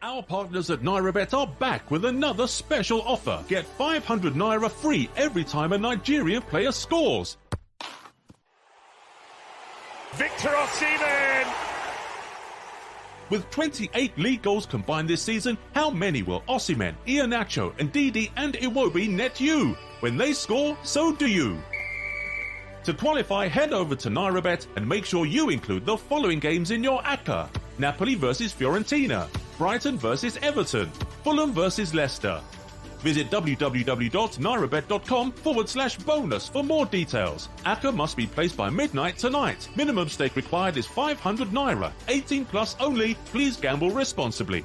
Our partners at NairaBet are back with another special offer. Get 500 Naira free every time a Nigerian player scores. Victor Osimhen! With 28 league goals combined this season, how many will Osimhen, Iheanacho, Ndidi and Iwobi net you? When they score, so do you. To qualify, head over to NairaBet and make sure you include the following games in your ACCA. Napoli vs Fiorentina, Brighton vs Everton, Fulham vs Leicester. Visit www.nairabet.com/bonus for more details. ACCA must be placed by midnight tonight. Minimum stake required is 500 Naira. 18 plus only. Please gamble responsibly.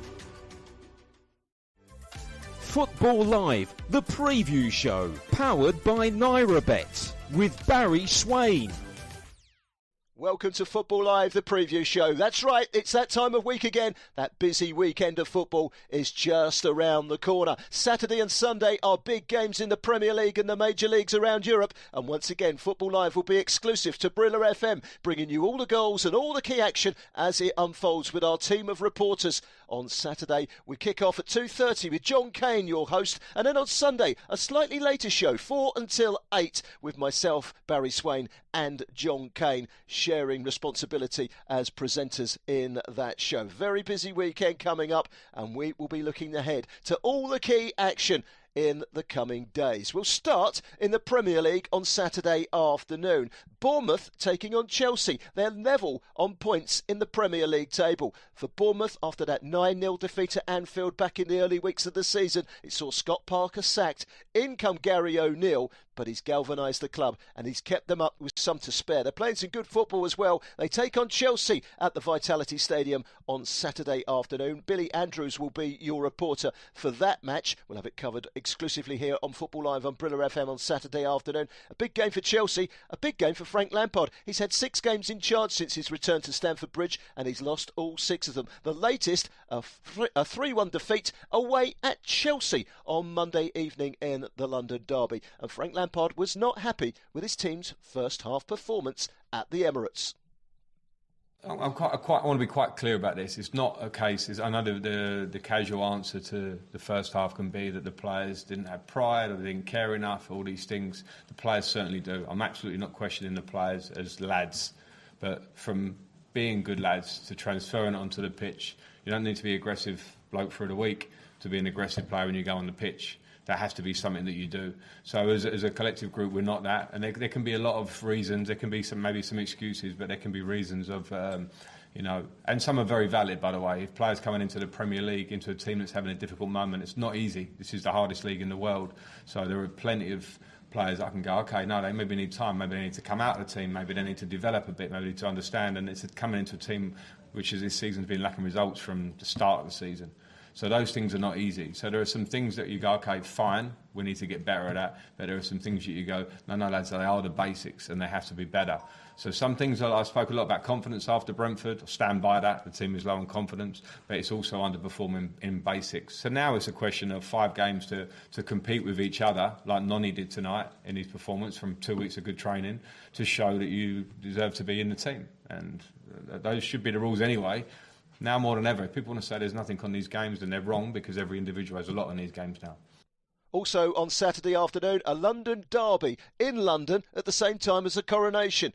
Football Live, the preview show, powered by NairaBet, with Barry Swain. Welcome to Football Live, the preview show. That's right, it's that time of week again. That busy weekend of football is just around the corner. Saturday and Sunday are big games in the Premier League and the major leagues around Europe. And once again, Football Live will be exclusive to Brilla FM, bringing you all the goals and all the key action as it unfolds with our team of reporters. On Saturday, we kick off at 2:30 with John Kane, your host. And then on Sunday, a slightly later show, 4 until 8, with myself, Barry Swain, and John Kane, sharing responsibility as presenters in that show. Very busy weekend coming up, and we will be looking ahead to all the key action in the coming days. We'll start in the Premier League on Saturday afternoon. Bournemouth taking on Chelsea. They're level on points in the Premier League table. For Bournemouth, after that 9-0 defeat at Anfield back in the early weeks of the season, it saw Scott Parker sacked. In come Gary O'Neill, but he's galvanised the club and he's kept them up with some to spare. They're playing some good football as well. They take on Chelsea at the Vitality Stadium on Saturday afternoon. Billy Andrews will be your reporter for that match. We'll have it covered exclusively here on Football Live on Brilla FM on Saturday afternoon. A big game for Chelsea, a big game for Frank Lampard. He's had 6 games in charge since his return to Stamford Bridge and he's lost all 6 of them. The latest, a 3-1 defeat away at Chelsea on Monday evening in the London derby. And Frank Lampard was not happy with his team's first half performance at the Emirates. I want to be quite clear about this. It's not a case. I know the casual answer to the first half can be that the players didn't have pride or they didn't care enough. All these things, the players certainly do. I'm absolutely not questioning the players as lads, but from being good lads to transferring it onto the pitch, you don't need to be aggressive bloke through the week to be an aggressive player when you go on the pitch. That has to be something that you do. So as a collective group, we're not that. And there can be a lot of reasons. There can be maybe some excuses, but there can be reasons of, and some are very valid, by the way. If players coming into the Premier League, into a team that's having a difficult moment, it's not easy. This is the hardest league in the world. So there are plenty of players that can go, okay, no, they maybe need time. Maybe they need to come out of the team. Maybe they need to develop a bit. Maybe they need to understand. And it's coming into a team which is this season's been lacking results from the start of the season. So those things are not easy. So there are some things that you go, okay, fine, we need to get better at that. But there are some things that you go, no, lads, they are the basics and they have to be better. So some things, I spoke a lot about confidence after Brentford. I stand by that. The team is low on confidence, but it's also underperforming in basics. So now it's a question of 5 games to compete with each other, like Noni did tonight in his performance from 2 weeks of good training, to show that you deserve to be in the team. And those should be the rules anyway. Now more than ever, if people want to say there's nothing on these games, then they're wrong, because every individual has a lot on these games now. Also on Saturday afternoon, a London derby in London at the same time as the Coronation.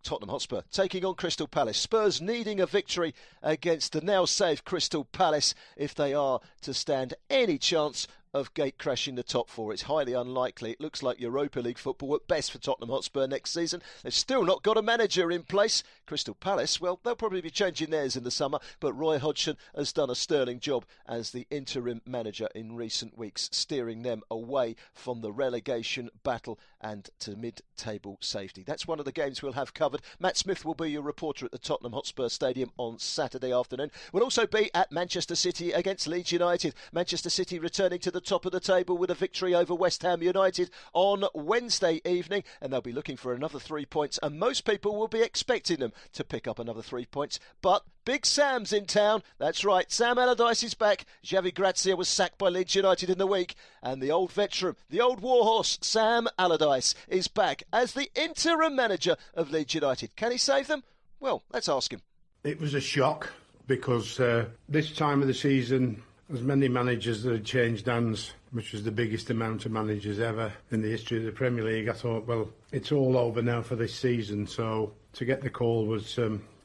Tottenham Hotspur taking on Crystal Palace. Spurs needing a victory against the now safe Crystal Palace if they are to stand any chance of gate crashing the top 4. It's highly unlikely. It looks like Europa League football at best for Tottenham Hotspur next season. They've still not got a manager in place. Crystal Palace, well, they'll probably be changing theirs in the summer, but Roy Hodgson has done a sterling job as the interim manager in recent weeks, steering them away from the relegation battle and to mid-table safety. That's one of the games we'll have covered. Matt Smith will be your reporter at the Tottenham Hotspur Stadium on Saturday afternoon. We'll also be at Manchester City against Leeds United. Manchester City returning to the top of the table with a victory over West Ham United on Wednesday evening, and they'll be looking for another 3 points, and most people will be expecting them to pick up another 3 points. But Big Sam's in town. That's right, Sam Allardyce is back. Xavi Gracia was sacked by Leeds United in the week, and the old veteran, the old warhorse, Sam Allardyce, is back as the interim manager of Leeds United. Can he save them? Well, let's ask him. It was a shock. because this time of the season, as many managers that had changed hands, which was the biggest amount of managers ever in the history of the Premier League, I thought, well, it's all over now for this season. So to get the call was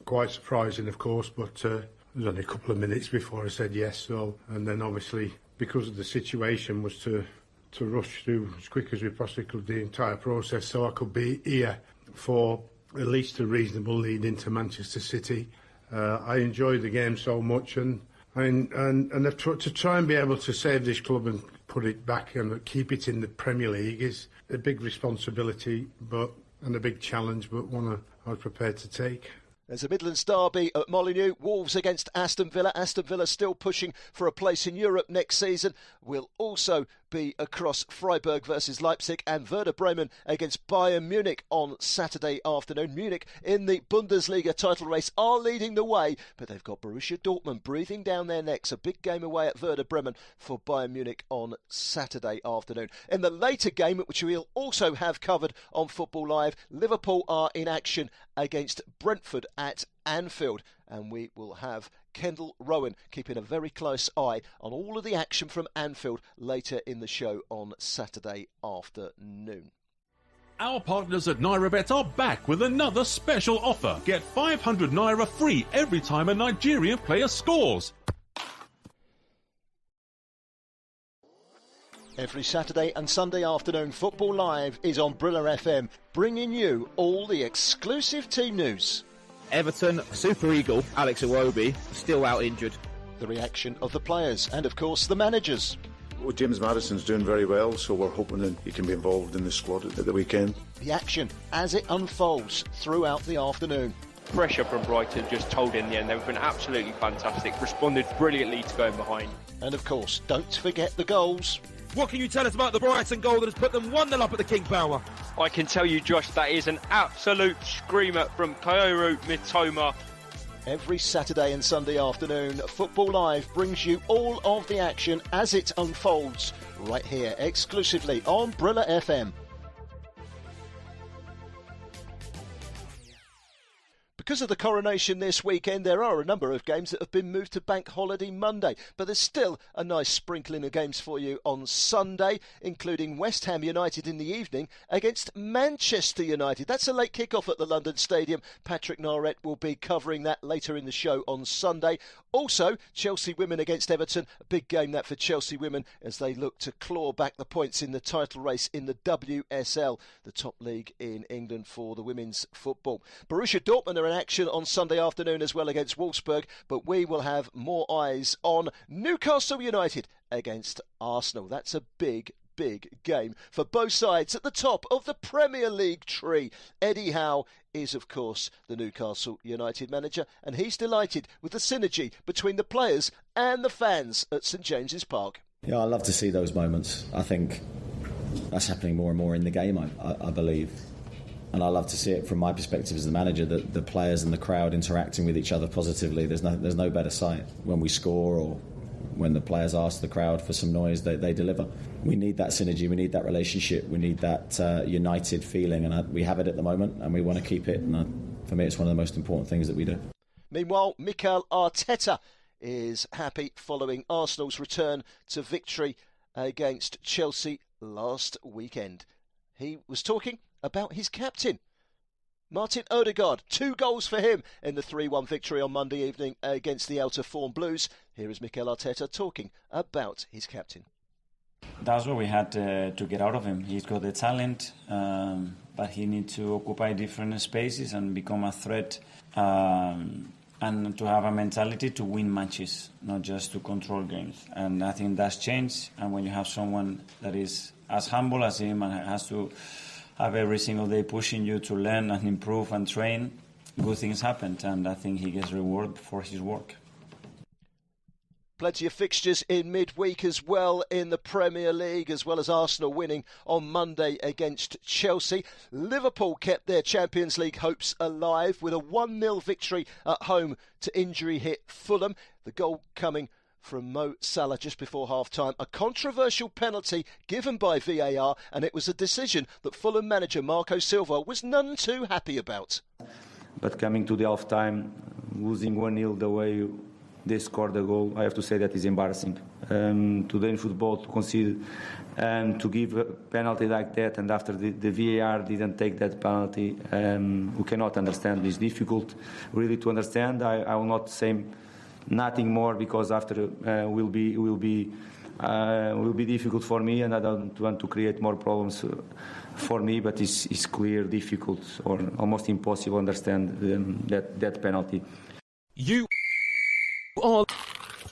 quite surprising, of course, but it was only a couple of minutes before I said yes. So, and then obviously, because of the situation, was to rush through as quick as we possibly could the entire process so I could be here for at least a reasonable lead into Manchester City. I enjoyed the game so much, and to try and be able to save this club and put it back and keep it in the Premier League is a big responsibility and a big challenge, but one I was prepared to take. There's a Midlands derby at Molineux. Wolves against Aston Villa. Aston Villa still pushing for a place in Europe next season. We'll also be across Freiburg versus Leipzig, and Werder Bremen against Bayern Munich on Saturday afternoon. Munich in the Bundesliga title race are leading the way, but they've got Borussia Dortmund breathing down their necks. A big game away at Werder Bremen for Bayern Munich on Saturday afternoon. In the later game, which we'll also have covered on Football Live, Liverpool are in action against Brentford at Anfield, and we will have Kendall Rowan keeping a very close eye on all of the action from Anfield later in the show on Saturday afternoon. Our partners at NairaBet are back with another special offer. Get 500 Naira free every time a Nigerian player scores. Every Saturday and Sunday afternoon, Football Live is on Brilla FM, bringing you all the exclusive team news. Everton, Super Eagle, Alex Iwobi, still out injured. The reaction of the players and, of course, the managers. Well, James Maddison's doing very well, so we're hoping that he can be involved in the squad at the weekend. The action as it unfolds throughout the afternoon. Pressure from Brighton just told in the end. They've been absolutely fantastic, responded brilliantly to going behind. And, of course, don't forget the goals. What can you tell us about the Brighton goal that has put them 1-0 up at the King Power? I can tell you, Josh, that is an absolute screamer from Kaoru Mitoma. Every Saturday and Sunday afternoon, Football Live brings you all of the action as it unfolds, right here exclusively on Brilla FM. Because of the Coronation this weekend, there are a number of games that have been moved to Bank Holiday Monday, but there's still a nice sprinkling of games for you on Sunday, including West Ham United in the evening against Manchester United. That's a late kick-off at the London Stadium. Patrick Narrett will be covering that later in the show on Sunday. Also, Chelsea women against Everton, a big game that for Chelsea women as they look to claw back the points in the title race in the WSL, the top league in England for the women's football. Borussia Dortmund are in action on Sunday afternoon as well against Wolfsburg, but we will have more eyes on Newcastle United against Arsenal. That's a big game for both sides at the top of the Premier League tree. Eddie Howe is, of course, the Newcastle United manager, and he's delighted with the synergy between the players and the fans at St James's Park. Yeah, I love to see those moments. I think that's happening more and more in the game, I believe. And I love to see it from my perspective as the manager, that the players and the crowd interacting with each other positively. There's no better sight. When we score or when the players ask the crowd for some noise, they deliver. We need that synergy, we need that relationship, we need that united feeling, and we have it at the moment, and we want to keep it. And for me, it's one of the most important things that we do. Meanwhile, Mikel Arteta is happy following Arsenal's return to victory against Chelsea last weekend. He was talking about his captain, Martin Odegaard. 2 goals for him in the 3-1 victory on Monday evening against the Out of Form Blues. Here is Mikel Arteta talking about his captain. That's what we had to get out of him. He's got the talent, but he needs to occupy different spaces and become a threat, and to have a mentality to win matches, not just to control games. And I think that's changed. And when you have someone that is as humble as him and has to have every single day pushing you to learn and improve and train, good things happen, and I think he gets rewarded for his work. Plenty of fixtures in midweek as well in the Premier League, as well as Arsenal winning on Monday against Chelsea. Liverpool kept their Champions League hopes alive with a 1-0 victory at home to injury-hit Fulham. The goal coming from Mo Salah just before half-time. A controversial penalty given by VAR, and it was a decision that Fulham manager Marco Silva was none too happy about. But coming to the half-time, losing 1-0 the way they scored the goal. I have to say that is embarrassing. Today in football, to concede to give a penalty like that, and after the VAR didn't take that penalty, we cannot understand. It's difficult really to understand. I will not say nothing more because after will be difficult for me, and I don't want to create more problems for me. But it's clear, difficult, or almost impossible to understand that penalty. You are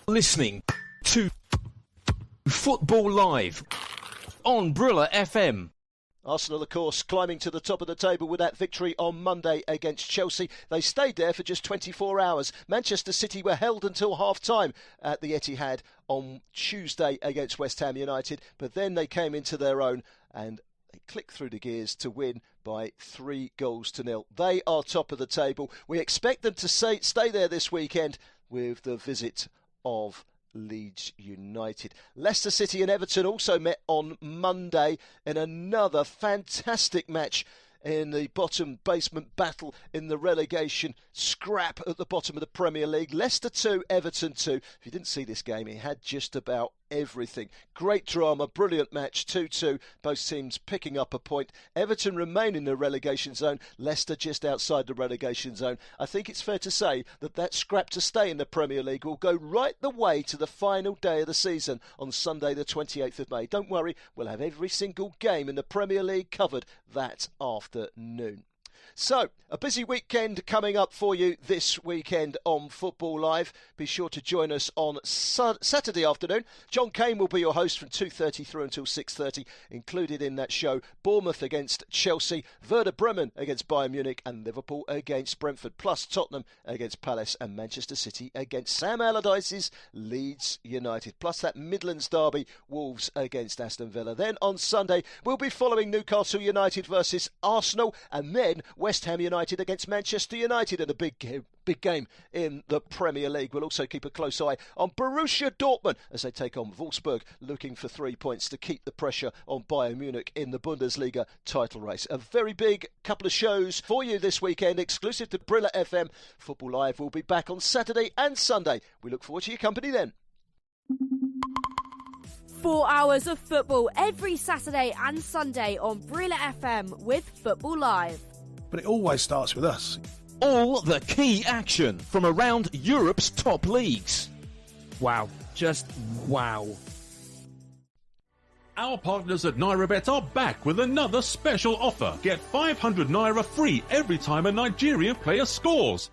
listening to Football Live on Brilla FM. Arsenal, of course, climbing to the top of the table with that victory on Monday against Chelsea. They stayed there for just 24 hours. Manchester City were held until half-time at the Etihad on Tuesday against West Ham United, but then they came into their own and they clicked through the gears to win by 3-0. They are top of the table. We expect them to stay there this weekend with the visit of Leeds United. Leicester City and Everton also met on Monday in another fantastic match in the bottom basement battle in the relegation scrap at the bottom of the Premier League. Leicester 2, Everton 2. If you didn't see this game, it had just about everything. Great drama, brilliant match, 2-2. Both teams picking up a point. Everton remain in the relegation zone. Leicester just outside the relegation zone. I think it's fair to say that scrap to stay in the Premier League will go right the way to the final day of the season on Sunday the 28th of May. Don't worry, we'll have every single game in the Premier League covered that afternoon. So, a busy weekend coming up for you this weekend on Football Live. Be sure to join us on Saturday afternoon. John Kane will be your host from 2:30 through until 6:30. Included in that show, Bournemouth against Chelsea, Werder Bremen against Bayern Munich, and Liverpool against Brentford, plus Tottenham against Palace and Manchester City against Sam Allardyce's Leeds United, plus that Midlands derby, Wolves against Aston Villa. Then on Sunday, we'll be following Newcastle United versus Arsenal, and then West Ham United against Manchester United in a big game in the Premier League. We'll also keep a close eye on Borussia Dortmund as they take on Wolfsburg, looking for 3 points to keep the pressure on Bayern Munich in the Bundesliga title race. A very big couple of shows for you this weekend, exclusive to Brilla FM. Football Live will be back on Saturday and Sunday. We look forward to your company then. 4 hours of football every Saturday and Sunday on Brilla FM with Football Live. But it always starts with us. All the key action from around Europe's top leagues. Wow. Just wow. Our partners at NairaBet are back with another special offer. Get 500 Naira free every time a Nigerian player scores.